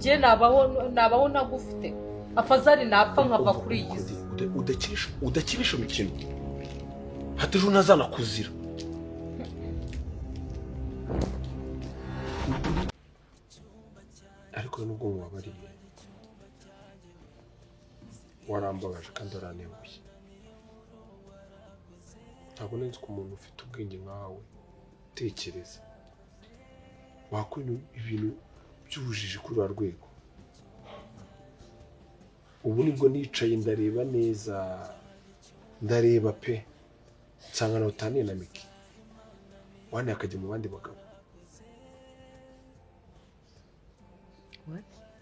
je nabaho nagufite afazari napfa nkava kuri iyi si udakirisha umukino hataje unazana kuzira ariko nubwo mubabariye warambabaje kandi aranebuye ntabwo nzi ko umuntu ufite ubwenge nkawe tekereza wakora ibintu by'ubujiji kuri wa rwego ubu nibwo nicaye ndareba neza ndareba pe nsanga nawe utaniye na Miki wane akajya mu bandi bagabo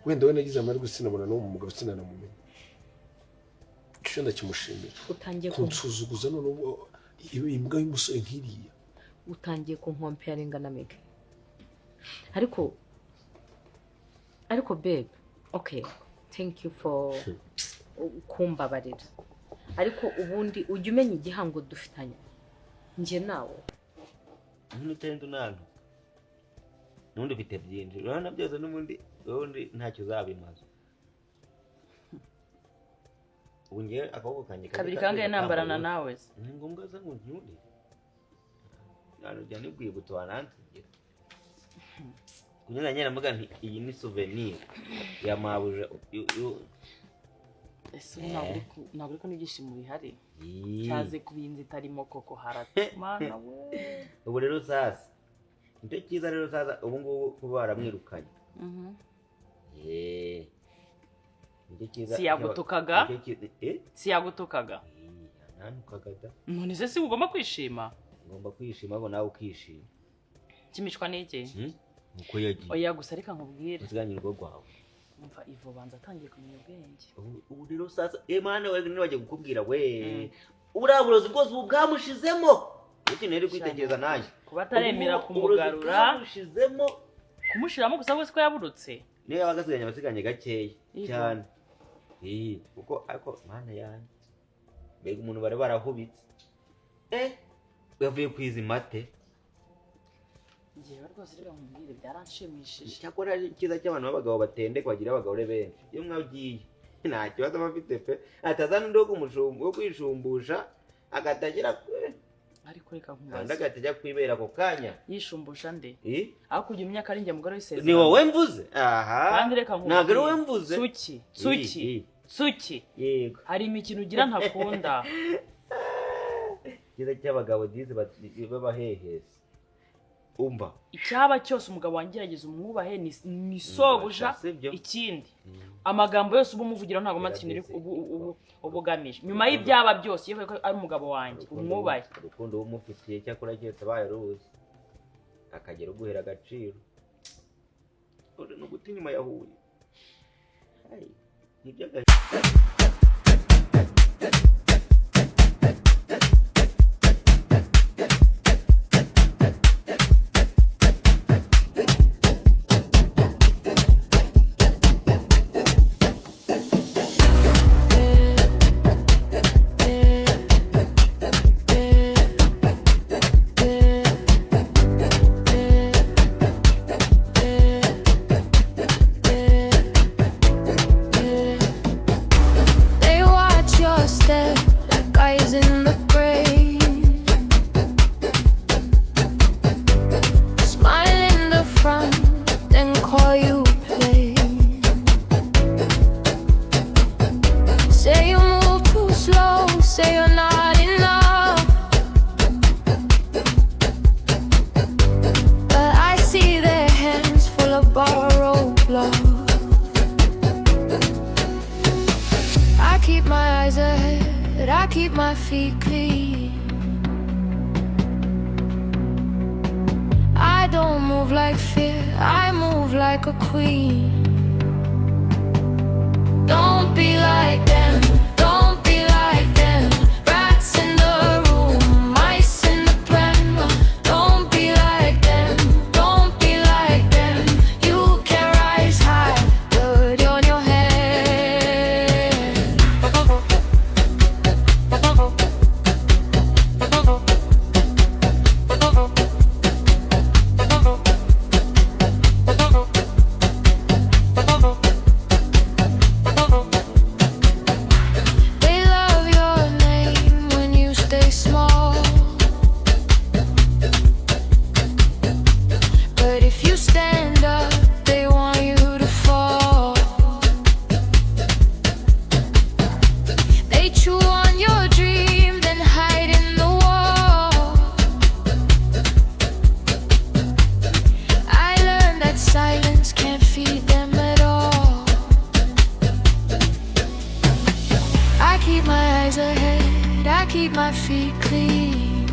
wenda we nagize amahirwe sinabona n'uwo mugabo sinanamumenye cyo ndakimushimira kunsuzuguza none imbwa y'umusore nkiriya utangiye kunkomparinga na Miki ariko babe okay thank you for kumbabarira ariko ubundi ujye umenya igihango dufitanye nje nawe n'utendo nano nundi ufite byinshi urabona byose n'ubundi ntacyo zabimaze unge akaboko kanje kabiri kangaye nambarana nawe ni ngombwa za nkundi nano jyane bwibutwa wanansigira kunyana nyera mvuga nti iyi ni souvenir ya mabuje ese ntabwo ko n'ibyishimo bihari cyaze kubinza itarimo koko haratumana we ubu rero sasa nicyo cyiza rero sasa ubu ngubu kuba baramwirukanye nicyo cyiza siyagutukaga nanukaga da none se si ugomba kwishima ngomba kwishima ngo nawe ukishima kimishwa n'iki uko yagiye oya gusa reka nkubwire usiganirwa rwawe umva Ivo banza atangiye kumenya ubwenge ubu rero sasa mana we nibaje gukubwira we uraburozi bwose ubu bwamushizemo uti neri kwitegereza nanjye kuba ataremera kumugarura kumushiramo gusa wese ko yaburutse niyo yabagasiganya basiganye gakeya cyane kuko ariko mana yanjye mbega umuntu bare barahubitse yavuye kwizimate ngiye rwose rero nkubwire byaranshimishije cyakora kiza cy'abantu b'abagabo batendeka bagira abagabo benshi iyo mwagiye nta kibazo bafite pe atazana ndo kumushumbu kwishumbusha agatagira ariko reka nkubaza ndagatejya kwibera ko kanya yishumbusha nde aho kujya imyaka ari njye mugore w'isezerano ni wowe mvuze kandi reka nkubwire ntabwo ari wowe mvuze suki yego hari imikino ugira ntakunda kiza cy'abagabo dize babahehese umba icyaba cyose umugabo wangerageza umwubahe ni sobuja ikindi amagambo yose ubu muvugira ntago matsinire ubugamije nyuma y'ibyaba byose iyo ari umugabo wanjye umwubahe urukundo umufitiye cyakora cyose bayaruzi akagera uguhera agaciro uri no guti nyuma yahuye nibyo feet clean.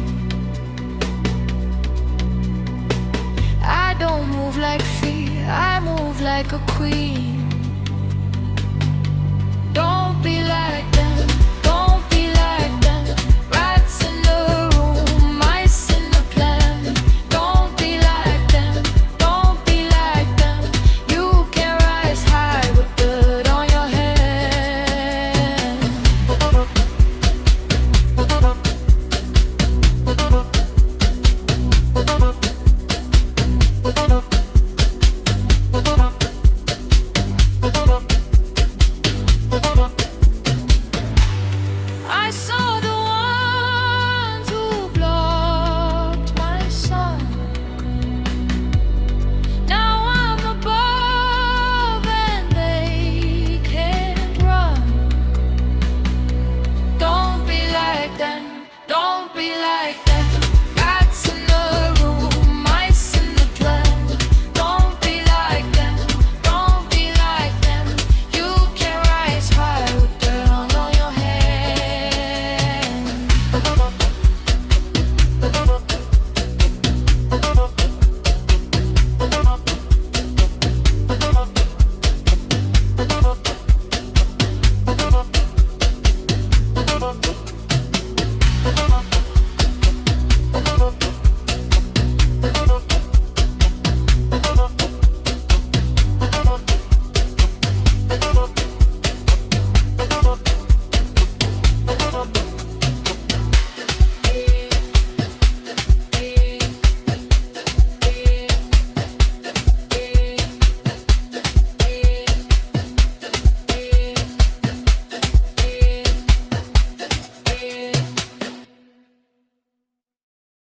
I don't move like fear, I move like a queen.